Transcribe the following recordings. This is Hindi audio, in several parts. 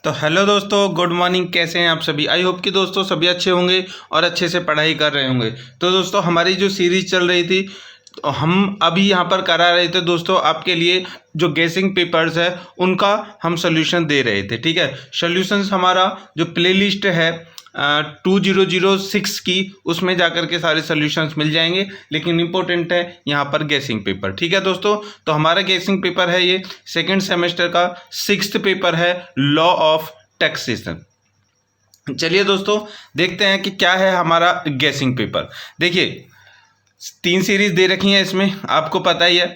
तो हेलो दोस्तों, गुड मॉर्निंग। कैसे हैं आप सभी? आई होप कि दोस्तों सभी अच्छे होंगे और अच्छे से पढ़ाई कर रहे होंगे। तो दोस्तों हमारी जो सीरीज चल रही थी, तो हम अभी यहाँ पर करा रहे थे दोस्तों आपके लिए जो गेसिंग पेपर्स है उनका हम सोल्यूशन दे रहे थे। ठीक है, सोल्यूशंस हमारा जो प्लेलिस्ट है 2006 की, उसमें जाकर के सारे सोल्यूशंस मिल जाएंगे। लेकिन इम्पोर्टेंट है यहाँ पर गेसिंग पेपर। ठीक है दोस्तों, तो हमारा गेसिंग पेपर है ये सेकंड सेमेस्टर का 6th पेपर है, लॉ ऑफ टैक्सेशन। चलिए दोस्तों देखते हैं कि क्या है हमारा गेसिंग पेपर। देखिए 3 सीरीज दे रखी हैं इसमें, आपको पता ही है।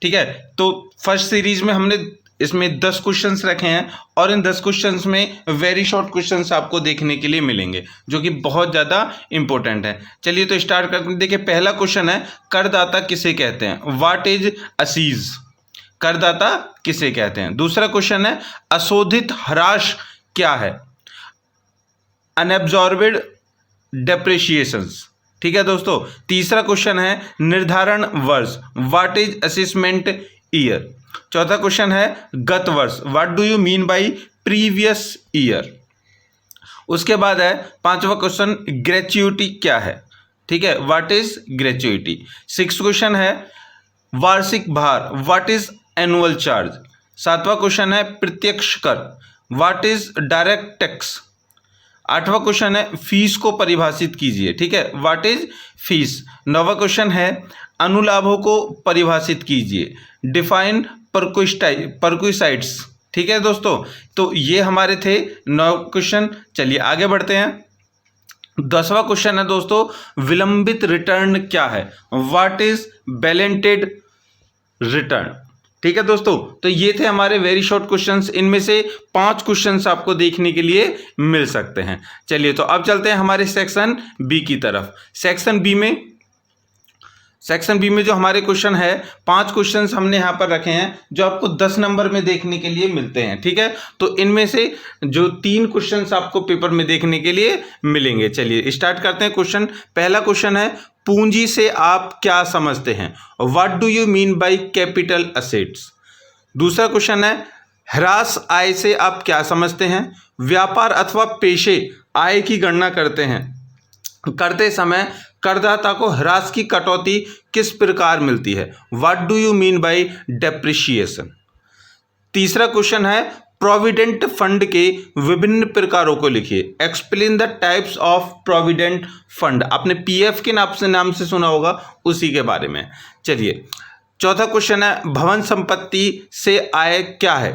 ठीक है, तो फर्स्ट सीरीज में हमने इसमें 10 क्वेश्चंस रखे हैं और इन 10 क्वेश्चंस में वेरी शॉर्ट क्वेश्चंस आपको देखने के लिए मिलेंगे जो कि बहुत ज़्यादा इंपॉर्टेंट है। चलिए तो स्टार्ट करते हैं। देखिए पहला क्वेश्चन है, करदाता किसे कहते हैं? What is assessee? करदाता किसे कहते हैं? दूसरा क्वेश्चन है, अशोधित ह्रास क्या है? अनएब्जॉर्बेड डेप्रिसिएशंस। ठीक है दोस्तों। तीसरा क्वेश्चन है, निर्धारण वर्ष, व्हाट इज असेसमेंट ईयर? चौथा क्वेश्चन है, गत वर्ष, what do you mean bye previous year? उसके बाद है पांचवा क्वेश्चन, ग्रेच्युटी क्या है? ठीक है, what is gratuity? Six question है, वार्षिक भार, व्हाट इज एनुअल चार्ज? सातवां क्वेश्चन है, प्रत्यक्ष कर, व्हाट इज डायरेक्ट टैक्स? आठवां क्वेश्चन है, फीस को परिभाषित कीजिए। ठीक है, व्हाट इज फीस? नौवां क्वेश्चन है, अनुलाभों को परिभाषित कीजिए, डिफाइन परक्विसाइड्स। ठीक है दोस्तों, तो ये हमारे थे 9 क्वेश्चन। चलिए आगे बढ़ते हैं। 10वां क्वेश्चन है दोस्तों, विलंबित रिटर्न क्या है? What is belated return? ठीक है दोस्तों, तो ये थे हमारे वेरी शॉर्ट क्वेश्चंस। इनमें से 5 क्वेश्चंस आपको देखने के लिए मिल सकते हैं। चलिए तो अब चलते हैं हमारे सेक्शन बी की तरफ। सेक्शन बी में जो हमारे क्वेश्चन है, 5 क्वेश्चंस हमने यहाँ पर रखे हैं जो आपको 10 नंबर में देखने के लिए मिलते हैं। ठीक है, तो इनमें से जो 3 क्वेश्चंस आपको पेपर में देखने के लिए मिलेंगे। चलिए स्टार्ट करते हैं क्वेश्चन। पहला क्वेश्चन है, पूंजी से आप क्या समझते हैं? What do you mean by capital assets? दूसरा क्वेश्चन है, ह्रास आय से आप क्या समझते हैं? व्यापार अथवा पेशे आय की गणना करते समय करदाता को ह्रास की कटौती किस प्रकार मिलती है? What do you mean bye depreciation? तीसरा क्वेश्चन है, प्रोविडेंट फंड के विभिन्न प्रकारों को लिखिए। Explain the types of provident fund. आपने पीएफ के नाम से सुना होगा, उसी के बारे में। चलिए चौथा क्वेश्चन है, भवन संपत्ति से आय क्या है?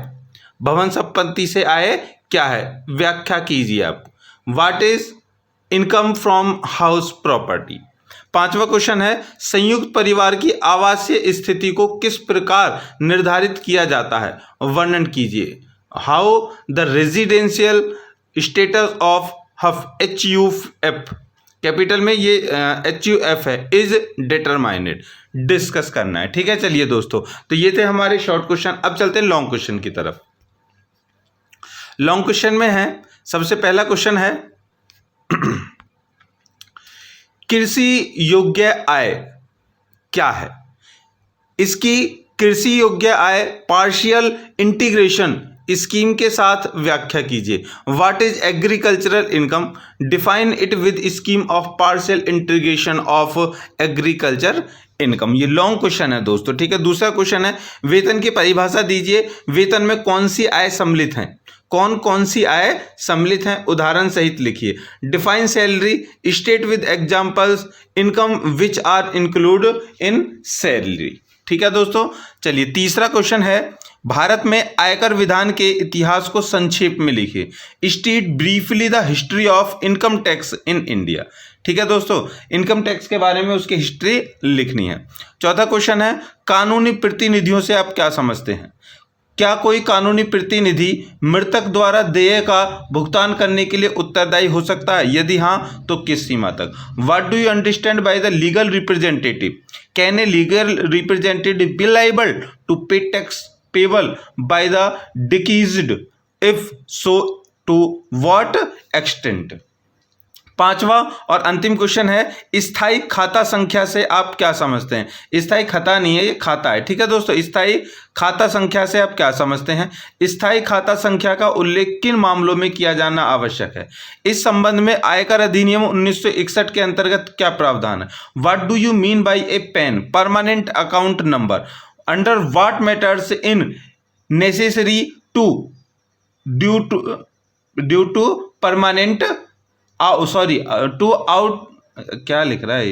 भवन संपत्ति से आय क्या है? व्याख्या कीजिए आप। What is income from house property? पांचवा क्वेश्चन है, संयुक्त परिवार की आवासीय स्थिति को किस प्रकार निर्धारित किया जाता है? वर्णन कीजिए। How the residential status of HUF HUF, capital में ये HUF है, इज डिटरमाइनेड। डिस्कस करना है। ठीक है, चलिए दोस्तों, तो ये थे हमारे शॉर्ट क्वेश्चन। अब चलते हैं लॉन्ग क्वेश्चन की तरफ। लॉन्ग क्वेश्चन में है, सबसे पहला क्वेश्चन है, कृषि योग्य आय क्या है? इसकी कृषि योग्य आय पार्शियल इंटीग्रेशन स्कीम के साथ व्याख्या कीजिए। What is agricultural income? Define it with scheme of partial integration of agriculture income. ये लॉन्ग क्वेश्चन है दोस्तों। ठीक है, दूसरा क्वेश्चन है, वेतन की परिभाषा दीजिए। वेतन में कौन सी आय सम्मिलित है? कौन कौन सी आय सम्मिलित हैं, उदाहरण सहित लिखिए। Define salary, state with examples income which are include in salary. ठीक है दोस्तों, चलिए तीसरा क्वेश्चन है, भारत में आयकर विधान के इतिहास को संक्षेप में लिखिए। State briefly the history of income tax in India. ठीक है दोस्तों, इनकम टैक्स के बारे में उसकी हिस्ट्री लिखनी है। चौथा क्वेश्चन है, कानूनी प्रतिनिधियों से आप क्या समझते हैं? क्या कोई कानूनी प्रतिनिधि मृतक द्वारा देय का भुगतान करने के लिए उत्तरदायी हो सकता है? यदि हाँ, तो किस सीमा तक? What do you understand by the legal representative? Can a legal representative be liable to pay tax payable by the deceased? If so, to what extent? पांचवा और अंतिम क्वेश्चन है, स्थायी खाता संख्या से आप क्या समझते हैं। स्थायी खाता नहीं है, ये खाता है, ठीक है दोस्तों। स्थायी खाता संख्या से आप क्या समझते हैं। स्थायी खाता संख्या का उल्लेख किन मामलों में किया जाना आवश्यक है। इस संबंध में आयकर अधिनियम 1961 के अंतर्गत क्या प्रावधान है। What do you mean by a PAN permanent account number, under what matters in necessary to due to permanent to out, क्या लिख रहा है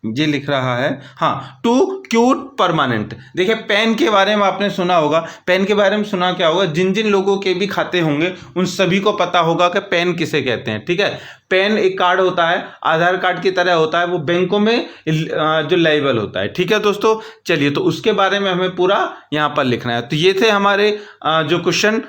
ये लिख रहा है, हाँ, टू क्यूट परमानेंट। देखिए पेन के बारे में आपने सुना होगा, पेन के बारे में सुना क्या होगा, जिन जिन लोगों के भी खाते होंगे उन सभी को पता होगा कि पेन किसे कहते हैं, ठीक है। पेन एक कार्ड होता है, आधार कार्ड की तरह होता है, वो बैंकों में जो लाइबल होता है, ठीक है दोस्तों। चलिए, तो उसके बारे में हमें पूरा यहाँ पर लिखना है। तो ये थे हमारे जो क्वेश्चन,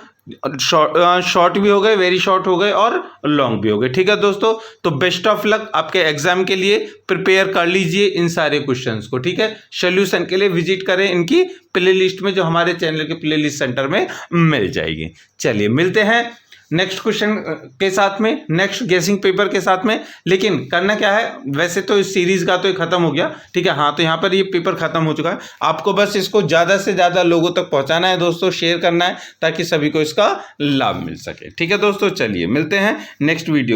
शॉर्ट भी हो गए, वेरी शॉर्ट हो गए और लॉन्ग भी हो गए, ठीक है दोस्तों। तो बेस्ट ऑफ लक आपके एग्जाम के लिए, प्रिपेयर कर लीजिए इन सारे क्वेश्चंस को, ठीक है। सॉल्यूशन के लिए विजिट करें इनकी प्लेलिस्ट में, जो हमारे चैनल के प्लेलिस्ट सेंटर में मिल जाएगी। चलिए मिलते हैं नेक्स्ट क्वेश्चन के साथ में, नेक्स्ट गेसिंग पेपर के साथ में। लेकिन करना क्या है, वैसे तो इस सीरीज का तो खत्म हो गया, ठीक है। हाँ, तो यहाँ पर ये पेपर खत्म हो चुका है। आपको बस इसको ज़्यादा से ज़्यादा लोगों तक पहुँचाना है दोस्तों, शेयर करना है ताकि सभी को इसका लाभ मिल सके, ठीक है दोस्तों। चलिए मिलते हैं नेक्स्ट वीडियो।